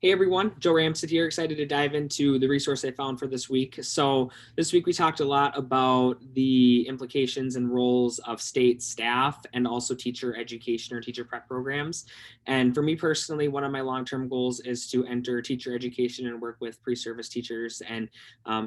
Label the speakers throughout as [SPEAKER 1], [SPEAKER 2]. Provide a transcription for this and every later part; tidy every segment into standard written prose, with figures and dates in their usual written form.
[SPEAKER 1] Hey everyone, Joe Ramsett here, excited to dive into the resource I found for this week. So this week we talked a lot about the implications and roles of state staff and also teacher education or teacher prep programs. And for me personally, one of my long-term goals is to enter teacher education and work with pre-service teachers. And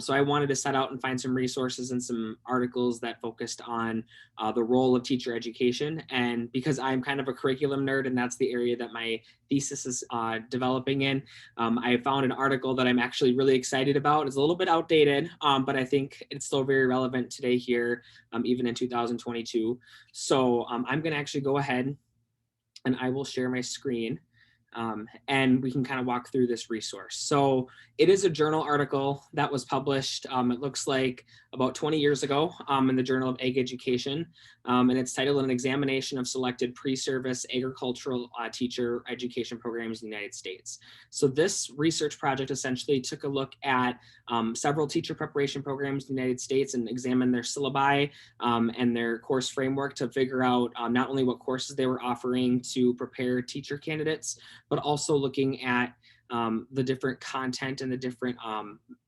[SPEAKER 1] so I wanted to set out and find some resources and some articles that focused on the role of teacher education. And because I'm kind of a curriculum nerd and that's the area that my thesis is developing in, I found an article that I'm actually really excited about. It's a little bit outdated, but I think it's still very relevant today here, even in 2022. So I'm going to actually go ahead and I will share my screen. And we can kind of walk through this resource. So it is a journal article that was published, it looks like about 20 years ago in the Journal of Ag Education. And it's titled An Examination of Selected Pre-Service Agricultural Teacher Education Programs in the United States. So this research project essentially took a look at several teacher preparation programs in the United States and examined their syllabi and their course framework to figure out not only what courses they were offering to prepare teacher candidates, but also looking at the different content and the different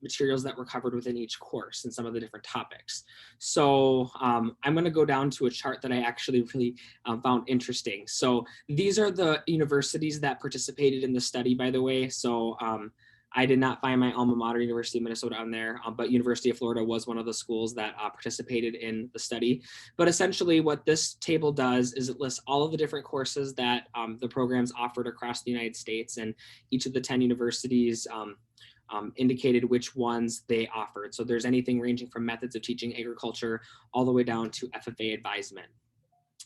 [SPEAKER 1] materials that were covered within each course and some of the different topics. So I'm going to go down to a chart that I actually really found interesting. So these are the universities that participated in the study, by the way. So I did not find my alma mater, University of Minnesota, on there, but University of Florida was one of the schools that participated in the study. But essentially what this table does is it lists all of the different courses that the programs offered across the United States, and each of the 10 universities indicated which ones they offered. So there's anything ranging from methods of teaching agriculture all the way down to FFA advisement.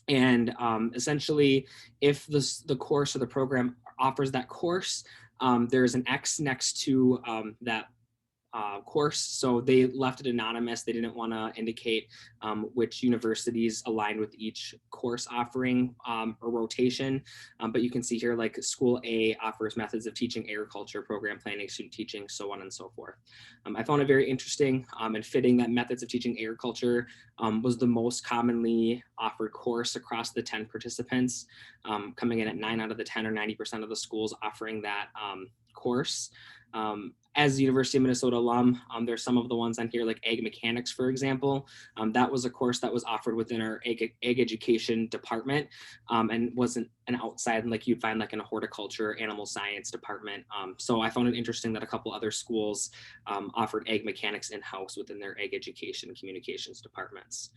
[SPEAKER 1] And essentially, if the course or the program offers that course, there's an X next to that course. So they left it anonymous. They didn't want to indicate which universities aligned with each course offering or rotation. But you can see here, like School A offers methods of teaching agriculture, program planning, student teaching, so on and so forth. I found it very interesting and fitting that methods of teaching agriculture was the most commonly offered course across the 10 participants, coming in at 9 out of the 10 or 90% of the schools offering that course. As a University of Minnesota alum, there's some of the ones on here like ag mechanics, for example. That was a course that was offered within our ag education department and wasn't an outside like you'd find like in a horticulture, animal science department. So I found it interesting that a couple other schools offered ag mechanics in-house within their ag education and communications departments.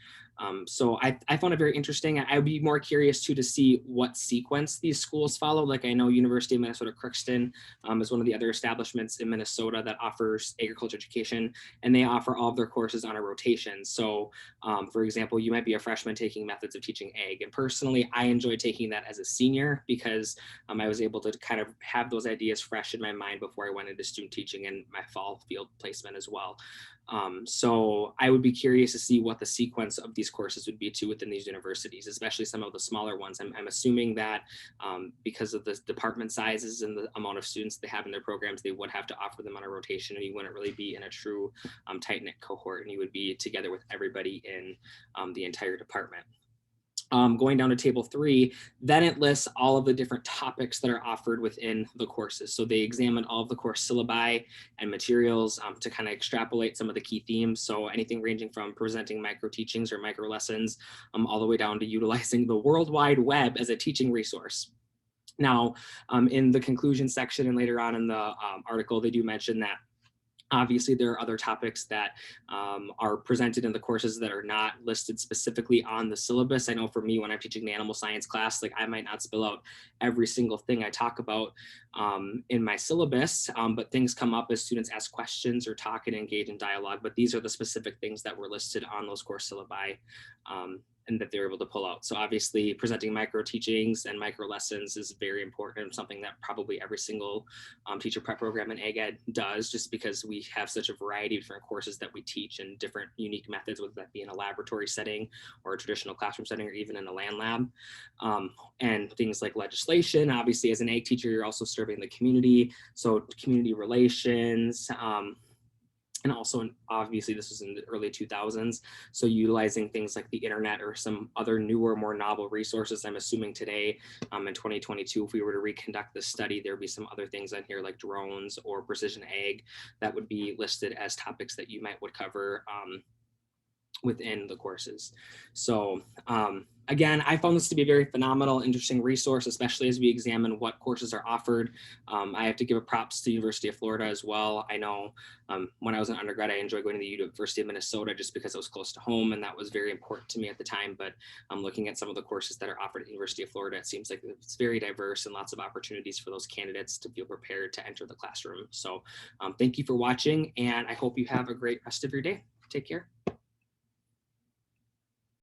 [SPEAKER 1] So I found it very interesting. I would be more curious too to see what sequence these schools follow. Like I know University of Minnesota Crookston is one of the other establishments in Minnesota that offers agriculture education, and they offer all of their courses on a rotation. So for example, you might be a freshman taking methods of teaching ag. And personally, I enjoy taking that as a senior because I was able to kind of have those ideas fresh in my mind before I went into student teaching and my fall field placement as well. So I would be curious to see what the sequence of these courses would be too within these universities, especially some of the smaller ones. I'm assuming that because of the department sizes and the amount of students they have in their programs, they would have to offer them on a rotation, and you wouldn't really be in a true tight-knit cohort, and you would be together with everybody in the entire department. Going down to table 3, then it lists all of the different topics that are offered within the courses. So they examine all of the course syllabi and materials to kind of extrapolate some of the key themes. So anything ranging from presenting micro teachings or micro lessons all the way down to utilizing the World Wide Web as a teaching resource. Now, in the conclusion section and later on in the article, they do mention that obviously, there are other topics that are presented in the courses that are not listed specifically on the syllabus. I know for me, when I'm teaching the animal science class, like I might not spill out every single thing I talk about in my syllabus, but things come up as students ask questions or talk and engage in dialogue. But these are the specific things that were listed on those course syllabi and that they're able to pull out. So obviously presenting micro teachings and micro lessons is very important and something that probably every single teacher prep program in ag ed does, just because we have such a variety of different courses that we teach and different unique methods, whether that be in a laboratory setting or a traditional classroom setting or even in a land lab. And things like legislation, obviously as an ag teacher, you're also serving the community. So community relations, And also, obviously, this was in the early 2000s. So utilizing things like the internet or some other newer, more novel resources. I'm assuming today in 2022, if we were to reconduct this study, there'd be some other things on here like drones or precision ag that would be listed as topics that you might would cover within the courses. So again, I found this to be a very phenomenal, interesting resource, especially as we examine what courses are offered. I have to give a props to the University of Florida as well. I know when I was an undergrad, I enjoyed going to the University of Minnesota just because it was close to home, and that was very important to me at the time. But I'm looking at some of the courses that are offered at the University of Florida. It seems like it's very diverse and lots of opportunities for those candidates to feel prepared to enter the classroom. So thank you for watching, and I hope you have a great rest of your day. Take care.